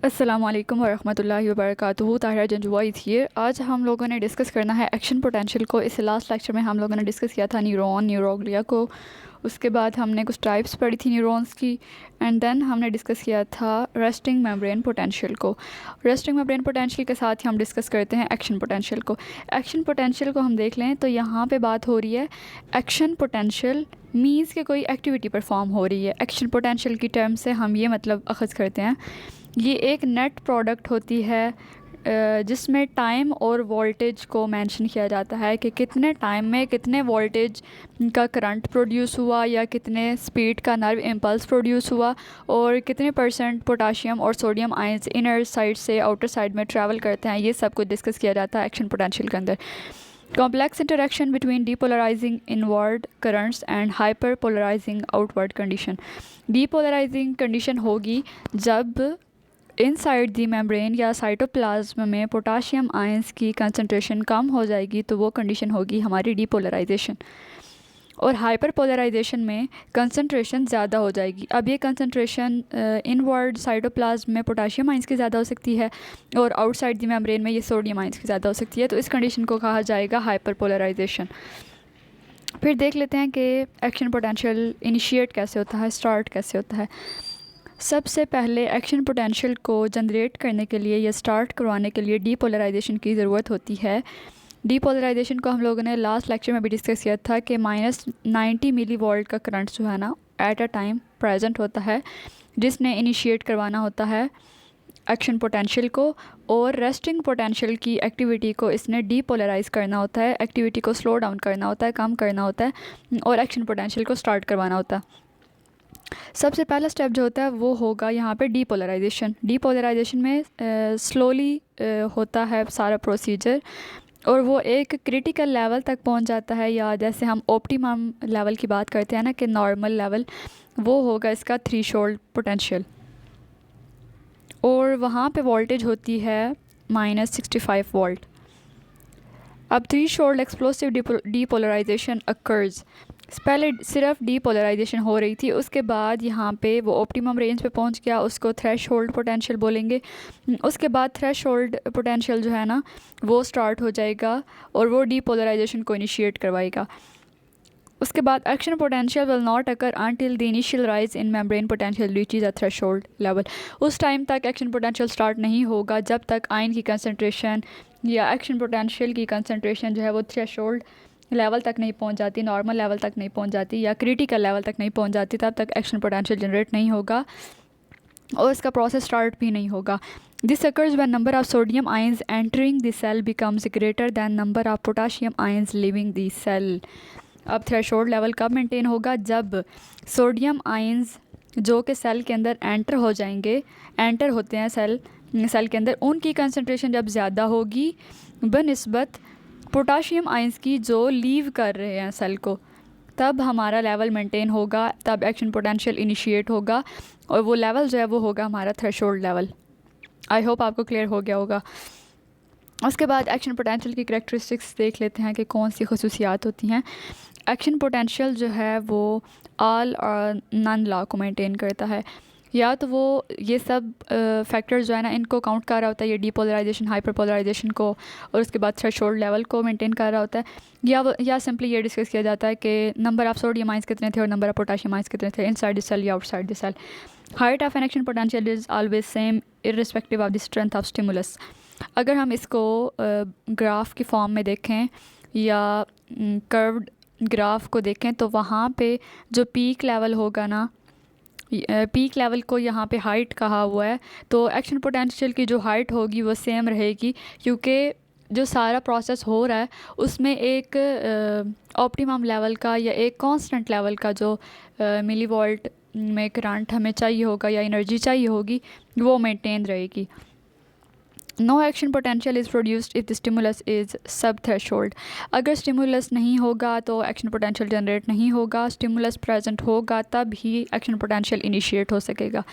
अस्सलामुअलैकुम वरहमतुल्लाहि वबरकातुहू। ताहिरा जंजुआ हियर। आज हम लोगों ने डिस्कस करना है एक्शन पोटेंशियल को। इस लास्ट लेक्चर में हम लोगों ने डिस्कस किया था न्यूरॉन न्यूरोग्लिया को। उसके बाद हमने कुछ टाइप्स पढ़ी थी न्यूरॉन्स की। एंड देन हमने डिस्कस किया था रेस्टिंग मेम्ब्रेन पोटेंशियल को। रेस्टिंग मेम्ब्रेन पोटेंशियल के साथ ही हम डिस्कस करते हैं एक्शन पोटेंशियल को। एक्शन पोटेंशियल को हम देख लें तो यहाँ पे बात हो रही है एक्शन पोटेंशियल मीन्स के कोई एक्टिविटी परफॉर्म हो रही है। एक्शन पोटेंशियल की टर्म से हम ये मतलब अखज़ करते हैं, ये एक नेट प्रोडक्ट होती है जिसमें टाइम और वोल्टेज को मेंशन किया जाता है कि कितने टाइम में कितने वोल्टेज का करंट प्रोड्यूस हुआ या कितने स्पीड का नर्व इम्पल्स प्रोड्यूस हुआ और कितने परसेंट पोटाशियम और सोडियम आयंस इनर साइड से आउटर साइड में ट्रैवल करते हैं। ये सब कुछ डिस्कस किया जाता है एक्शन पोटेंशियल के अंदर। Complex interaction between depolarizing inward currents and hyperpolarizing outward condition. Depolarizing condition होगी जब इनसाइड दी मेम्ब्रेन या साइटोप्लाज्म में पोटाशियम आयंस की कंसंट्रेशन कम हो जाएगी, तो वो कंडीशन होगी हमारी डीपोलराइजेशन। और हाइपर पोलराइजेशन में कंसंट्रेशन ज़्यादा हो जाएगी। अब ये कंसंट्रेशन इनवर्ड साइटोप्लाज्म में पोटाशियम आयंस की ज़्यादा हो सकती है और आउटसाइड दी मेम्ब्रेन में ये सोडियम आयंस की ज़्यादा हो सकती है, तो इस कंडीशन को कहा जाएगा हाइपर पोलराइजेशन। फिर देख लेते हैं कि एक्शन पोटेंशियल इनिशिएट कैसे होता है, स्टार्ट कैसे होता है। सबसे पहले एक्शन पोटेंशियल को जनरेट करने के लिए या स्टार्ट करवाने के लिए डीपोलराइजेशन की ज़रूरत होती है। डीपोलराइजेशन को हम लोगों ने लास्ट लेक्चर में भी डिस्कस किया था कि -90 मिली वोल्ट का करंट जो है ना एट अ टाइम प्रेजेंट होता है, जिसने इनिशिएट करवाना होता है एक्शन पोटेंशियल को, और रेस्टिंग पोटेंशियल की एक्टिविटी को इसने डीपोलराइज करना होता है, एक्टिविटी को स्लो डाउन करना होता है, कम करना होता है और एक्शन पोटेंशियल को स्टार्ट करवाना होता है। सबसे पहला स्टेप जो होता है वो होगा यहाँ पे डीपोलराइजेशन। डीपोलराइजेशन में स्लोली होता है सारा प्रोसीजर और वो एक क्रिटिकल लेवल तक पहुँच जाता है, या जैसे हम ऑप्टिमम लेवल की बात करते हैं ना कि नॉर्मल लेवल, वो होगा इसका थ्रेशोल्ड पोटेंशियल। और वहाँ पे वोल्टेज होती है -65 वोल्ट। अब थ्रेशोल्ड एक्सप्लोसिव डीपोलराइजेशन अकर्स। पहले सिर्फ डीपोलराइजेशन हो रही थी, उसके बाद यहाँ पे वो ऑप्टिमम रेंज पे पहुँच गया, उसको थ्रेशोल्ड पोटेंशियल बोलेंगे। उसके बाद थ्रेशोल्ड पोटेंशियल जो है ना वो स्टार्ट हो जाएगा और वो डीपोलराइजेशन को इनिशिएट करवाएगा। उसके बाद action potential will not occur until the initial rise in membrane potential reaches a threshold level. उस टाइम तक एक्शन पोटेंशियल स्टार्ट नहीं होगा जब तक आयन की कंसंट्रेशन या एक्शन पोटेंशियल की कंसंट्रेशन जो है वो थ्रेशोल्ड लेवल तक नहीं पहुंच जाती, नॉर्मल लेवल तक नहीं पहुंच जाती या क्रिटिकल लेवल तक नहीं पहुंच जाती, तब तक एक्शन पोटेंशियल जनरेट नहीं होगा और इसका प्रोसेस स्टार्ट भी नहीं होगा। This occurs when number of sodium ions entering the cell becomes greater than number of potassium ions leaving the cell। अब थ्रेशोल्ड लेवल कब मेंटेन होगा? जब सोडियम आयंस जो कि सेल के अंदर एंटर हो जाएंगे, एंटर होते हैं सेल के अंदर, उनकी कंसंट्रेशन जब ज़्यादा होगी बनिस्बत पोटाशियम आयंस की जो लीव कर रहे हैं सेल को, तब हमारा लेवल मेंटेन होगा, तब एक्शन पोटेंशियल इनिशिएट होगा और वो लेवल जो है वो होगा हमारा थ्रेशोल्ड लेवल। आई होप आपको क्लियर हो गया होगा। उसके बाद एक्शन पोटेंशियल की करैक्टरिस्टिक्स देख लेते हैं कि कौन सी खसूसियात होती हैं। एक्शन पोटेंशियल जो है वो ऑल और नन लॉ को मेंटेन करता है, या तो वो ये सब फैक्टर्स जो है ना इनको काउंट कर रहा होता है, ये डीपोलराइजेशन हाइपर पोलराइजेशन को और उसके बाद थ्रेशोल्ड लेवल को मेंटेन कर रहा होता है, या सिंपली ये डिस्कस किया जाता है कि नंबर ऑफ सोडियम आयंस कितने थे और नंबर ऑफ पोटाशियम आयंस कितने थे इनसाइड द सेल या outside the cell. Height of an action potential is always same irrespective of the strength of stimulus. अगर हम इसको ग्राफ की फॉर्म में देखें या कर्व्ड ग्राफ को देखें तो वहाँ पे जो पीक लेवल होगा ना, पीक लेवल को यहाँ पे हाइट कहा हुआ है, तो एक्शन पोटेंशियल की जो हाइट होगी वो सेम रहेगी, क्योंकि जो सारा प्रोसेस हो रहा है उसमें एक ऑप्टिमम लेवल का या एक कांस्टेंट लेवल का जो मिली वोल्ट में करंट हमें चाहिए होगा या एनर्जी चाहिए होगी वो मेंटेन रहेगी। No action potential is produced if the stimulus is subthreshold. अगर स्टिमुलस नहीं होगा तो एक्शन पोटेंशियल जनरेट नहीं होगा, स्टिमुलस प्रेजेंट होगा तब ही एक्शन पोटेंशियल इनिशिएट हो सकेगा।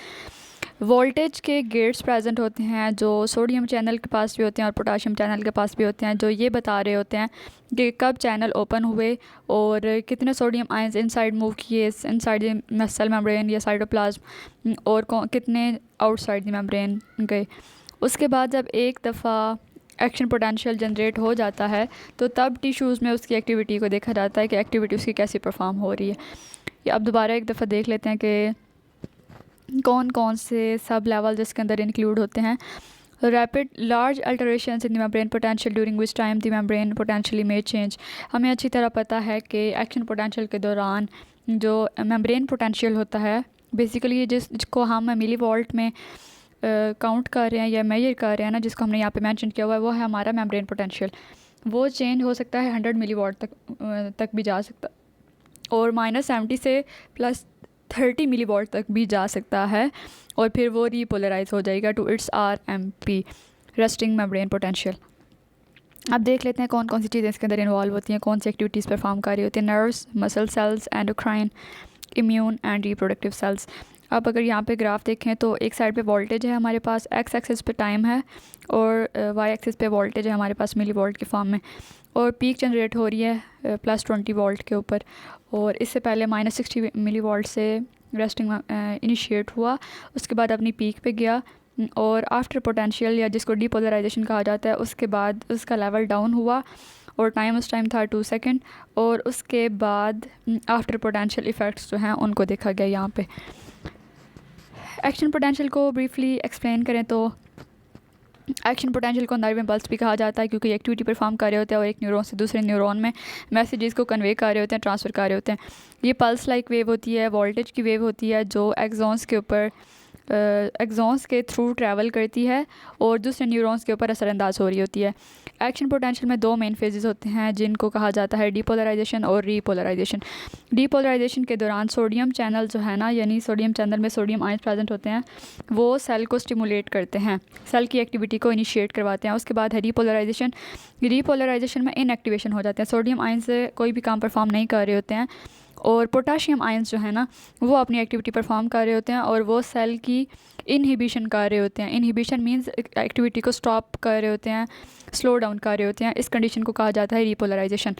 वोल्टेज के गेट्स प्रेजेंट होते हैं जो सोडियम चैनल के पास भी होते हैं और पोटाशियम चैनल के पास भी होते हैं, जो ये बता रहे होते हैं कि कब चैनल ओपन हुए और कितने सोडियम आयंस इनसाइड मूव किए इनसाइड द सेल मेम्ब्रेन या साइटोप्लाज्म और कितने आउटसाइड द मेम्ब्रेन गए। उसके बाद जब एक दफ़ा एक्शन पोटेंशियल जनरेट हो जाता है तो तब टिश्यूज़ में उसकी एक्टिविटी को देखा जाता है कि एक्टिविटी उसकी कैसी परफॉर्म हो रही है। या अब दोबारा एक दफ़ा देख लेते हैं कि कौन कौन से सब लेवल जिसके अंदर इंक्लूड होते हैं। Rapid large alterations in the membrane potential during which time the membrane potentially may change. हमें अच्छी तरह पता है कि एक्शन पोटेंशियल के दौरान जो मेम्ब्रेन पोटेंशियल होता है बेसिकली जिसको हम मिली वोल्ट में काउंट कर रहे हैं या मेजर कर रहे हैं ना, जिसको हमने यहाँ पे मेंशन किया हुआ है, वो है हमारा मेम्ब्रेन पोटेंशियल। वो चेंज हो सकता है 100 मिली वॉट तक भी जा सकता और -70 से +30 मिली वॉट तक भी जा सकता है और फिर वो रीपोलराइज हो जाएगा to its RMP, resting membrane potential. अब देख लेते हैं कौन कौन सी चीज़ें इसके अंदर इन्वॉल्व होती हैं, कौन सी एक्टिविटीज़ परफॉर्म कर रही होती हैं। Nerves, muscle cells, endocrine, immune and reproductive cells. अब अगर यहाँ पे ग्राफ देखें तो एक साइड पे वोल्टेज है हमारे पास, एक्स एक्सिस पे टाइम है और वाई एक्सिस पे वोल्टेज है हमारे पास मिली वोल्ट के फॉर्म में, और पीक जनरेट हो रही है +20 वोल्ट के ऊपर। और इससे पहले -60 मिली वोल्ट से रेस्टिंग इनिशिएट हुआ, उसके बाद अपनी पीक पे गया और आफ्टर पोटेंशियल या जिसको डीपोलराइजेशन कहा जाता है उसके बाद उसका लेवल डाउन हुआ और टाइम उस टाइम था 2 सेकेंड। और उसके बाद आफ्टर पोटेंशियल इफ़ेक्ट्स जो हैं उनको देखा गया यहाँ पे। एक्शन पोटेंशियल को ब्रीफली एक्सप्लेन करें तो एक्शन पोटेंशियल को नर्व इम्पल्स भी कहा जाता है क्योंकि एक्टिविटी परफॉर्म कर रहे होते हैं और एक न्यूरॉन से दूसरे न्यूरॉन में मैसेजेस को कन्वे कर रहे होते हैं, ट्रांसफ़र कर रहे होते हैं। ये पल्स लाइक वेव होती है, वोल्टेज की वेव होती है जो एक्सॉन्स के ऊपर एक्सॉन्स के थ्रू ट्रैवल करती है और दूसरे न्यूरॉन्स के ऊपर असरअंदाज हो रही होती है। एक्शन पोटेंशियल में 2 मेन फेजेस होते हैं जिनको कहा जाता है डीपोलराइजेशन और रीपोलराइजेशन। डीपोलराइजेशन के दौरान सोडियम चैनल जो है ना, यानी सोडियम चैनल में सोडियम आयंस प्रेजेंट होते हैं, वो सेल को स्टिमुलेट करते हैं, सेल की एक्टिविटी को इनिशिएट करवाते हैं। उसके बाद है रीपोलराइजेशन। रीपोलराइजेशन में इनएक्टिवेशन हो जाते हैं, सोडियम आयंस कोई भी काम परफॉर्म नहीं कर रहे होते हैं और पोटाशियम आयंस जो है ना वो अपनी एक्टिविटी परफॉर्म कर रहे होते हैं और वो सेल की इनहिबिशन कर रहे होते हैं। इनहिबिशन मींस एक्टिविटी को स्टॉप कर रहे होते हैं, स्लो डाउन कर रहे होते हैं। इस कंडीशन को कहा जाता है रीपोलराइजेशन।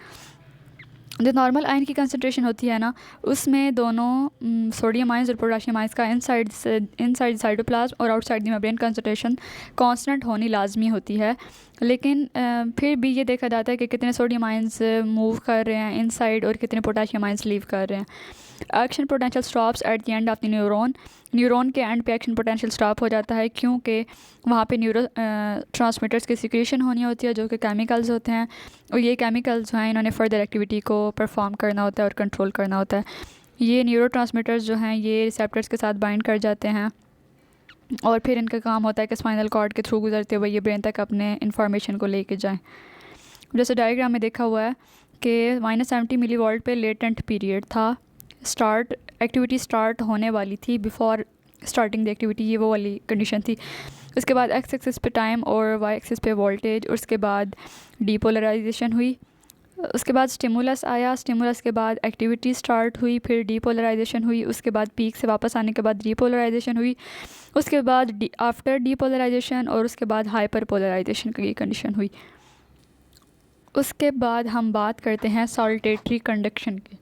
जो नॉर्मल आयन की कंसंट्रेशन होती है ना, उसमें दोनों सोडियम आयंस और पोटाशियम आयंस का इनसाइड साइटोप्लाज्म और outside the membrane concentration constant होनी लाजमी होती है। लेकिन फिर भी ये देखा जाता है कि कितने सोडियम आयंस मूव कर रहे हैं इनसाइड और कितने पोटाशियम आयंस लीव कर रहे हैं। Action potential stops at the end of the neuron. Neuron के एंड पे एक्शन पोटेंशियल स्टॉप हो जाता है क्योंकि वहाँ पे न्यूरो ट्रांसमीटर्स की सिक्रेशन होनी होती है जो कि केमिकल्स होते हैं और ये केमिकल्स जो हैं इन्होंने फर्दर एक्टिविटी को परफॉर्म करना होता है और कंट्रोल करना होता है। ये न्यूरो ट्रांसमीटर्स जो हैं ये रिसेप्टर्स के साथ बाइंड कर जाते हैं और फिर इनका काम होता है कि स्पाइनल कॉर्ड के थ्रू गुजरते हुए ये ब्रेन तक अपने इंफॉर्मेशन को लेके जाएं। जैसे डायग्राम में देखा हुआ है कि -70 मिली वोल्ट पे लेटेंट पीरियड था, एक्टिविटी स्टार्ट होने वाली थी बिफोर स्टार्टिंग द एक्टिविटी, ये वो वाली कंडीशन थी। उसके बाद एक्स एक्सिस पे टाइम और वाई एक्सिस पे वोल्टेज, उसके बाद डीपोलराइजेशन हुई, उसके बाद स्टिमुलस आया, स्टिमुलस के बाद एक्टिविटी स्टार्ट हुई, फिर डीपोलराइजेशन हुई, उसके बाद पीक से वापस आने के बाद रीपोलराइजेशन हुई, उसके बाद आफ्टर डीपोलराइजेशन और उसके बाद हाइपर पोलराइजेशन की कंडीशन हुई। उसके बाद हम बात करते हैं सॉल्टेटरी कंडक्शन की।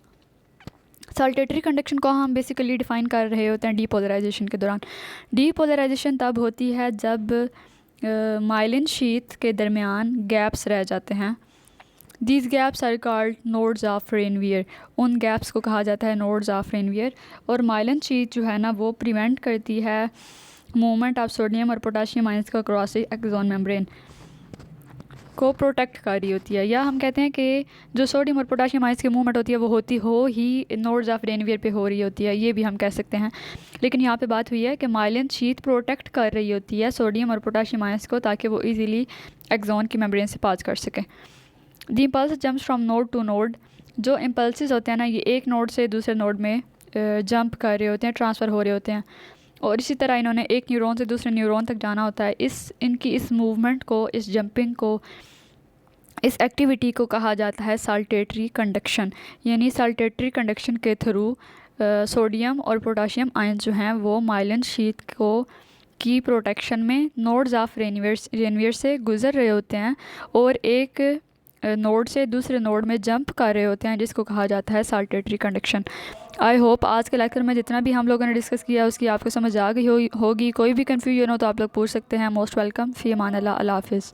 सॉल्टेटरी कंडक्शन को हम बेसिकली डिफ़ाइन कर रहे होते हैं डीपोलराइजेशन के दौरान। डीपोलराइजेशन तब होती है जब माइलिन शीथ के दरमियान गैप्स रह जाते हैं। These gaps are called nodes of Ranvier. उन गैप्स को कहा जाता है नोड्स ऑफ रेनवियर। और माइलिन शीथ जो है ना वो प्रिवेंट करती है मूवमेंट ऑफ सोडियम और पोटाशियम आयंस का क्रॉस एक्सॉन मेम्ब्रेन को प्रोटेक्ट कर रही होती है। या हम कहते हैं कि जो सोडियम और पोटाशियम आयंस की मूवमेंट होती है वो हो ही नोड्स ऑफ रेनवियर पे हो रही होती है, ये भी हम कह सकते हैं। लेकिन यहाँ पे बात हुई है कि माइलिन शीथ प्रोटेक्ट कर रही होती है सोडियम और पोटाशियम आयंस को ताकि वो इजीली एक्सॉन की मेम्ब्रेन से पास कर सकें। The impulse jumps from node to node. जो इम्पल्सेस होते हैं ना ये एक नोड से दूसरे नोड में जंप कर रहे होते हैं, ट्रांसफ़र हो रहे होते हैं और इसी तरह इन्होंने एक न्यूरॉन से दूसरे न्यूरॉन तक जाना होता है। इनकी इस मूवमेंट को, इस जंपिंग को, इस एक्टिविटी को कहा जाता है सॉल्टेटरी कंडक्शन। यानी सॉल्टेटरी कंडक्शन के थ्रू सोडियम और पोटाशियम आयन जो हैं वो माइलिन शीथ को की प्रोटेक्शन में नोड्स ऑफ रेनवियर से गुज़र रहे होते हैं और एक नोड से दूसरे नोड में जंप कर रहे होते हैं, जिसको कहा जाता है साल्टेटरी कंडक्शन। आई होप आज के लेक्चर में जितना भी हम लोगों ने डिस्कस किया उसकी आपको समझ आ गई होगी। कोई भी कन्फ्यूजन हो तो आप लोग पूछ सकते हैं। Most welcome. फ़ी अमान अल्लाह। अल्लाह हाफ़िज़।